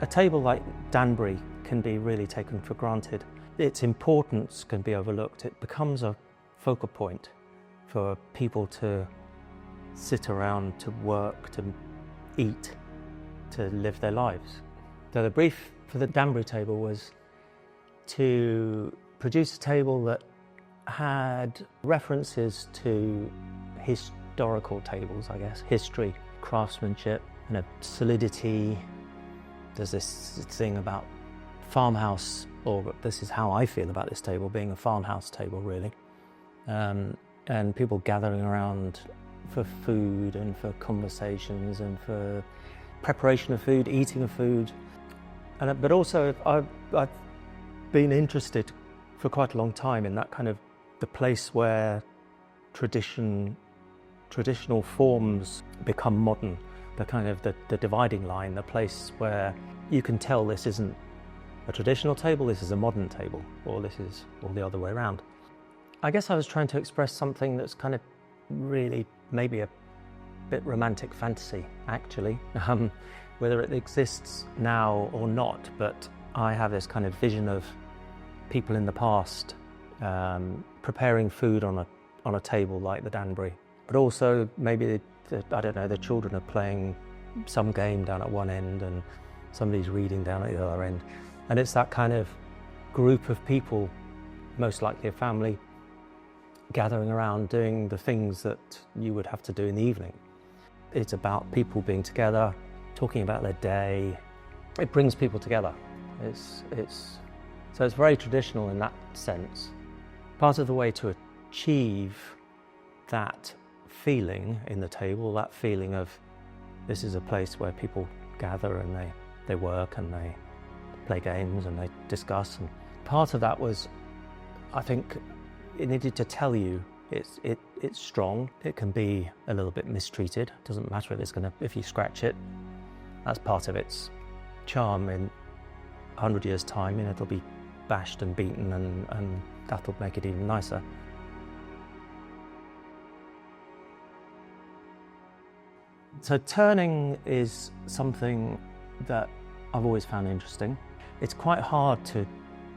A table like Danbury can be really taken for granted. Its importance can be overlooked. It becomes a focal point for people to sit around, to work, to eat, to live their lives. So the brief for the Danbury table was to produce a table that had references to historical tables, I guess, history, craftsmanship, and a solidity. There's this thing about farmhouse, or this is how I feel about this table, being a farmhouse table, really. And people gathering around for food and for conversations and for preparation of food, eating of food. But also I've been interested for quite a long time in that kind of the place where traditional forms become modern, the kind of the dividing line, the place where you can tell this isn't a traditional table, this is a modern table, or this is all the other way around. I guess I was trying to express something that's kind of really maybe a bit romantic fantasy, actually, whether it exists now or not, but I have this kind of vision of people in the past preparing food on a table like the Danbury, but also maybe I don't know, the children are playing some game down at one end and somebody's reading down at the other end, and it's that kind of group of people, most likely a family, gathering around doing the things that you would have to do in the evening. It's about people being together, talking about their day. It brings people together. So it's very traditional in that sense. Part of the way to achieve that feeling in the table, that feeling of this is a place where people gather and they work and they play games and they discuss. And part of that was, I think, it needed to tell you it's strong. It can be a little bit mistreated. It doesn't matter if you scratch it. That's part of its charm. In 100 years' time, it'll be bashed and beaten, and that'll make it even nicer. So turning is something that I've always found interesting. It's quite hard to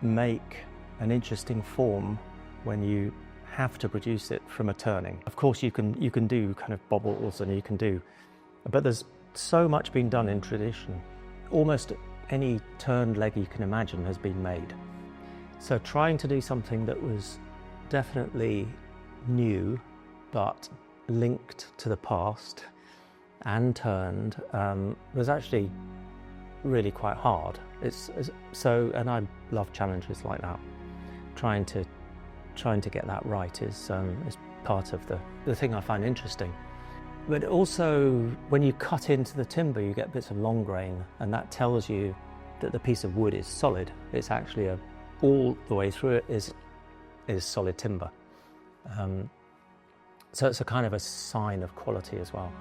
make an interesting form when you have to produce it from a turning. Of course you can do kind of bobbles and but there's so much been done in tradition. Almost any turned leg you can imagine has been made. So trying to do something that was definitely new but linked to the past and turned was actually really quite hard. And I love challenges like that. Trying to get that right is part of the thing I find interesting. But also, when you cut into the timber, you get bits of long grain, and that tells you that the piece of wood is solid. It's actually all the way through it is solid timber. So it's a kind of a sign of quality as well.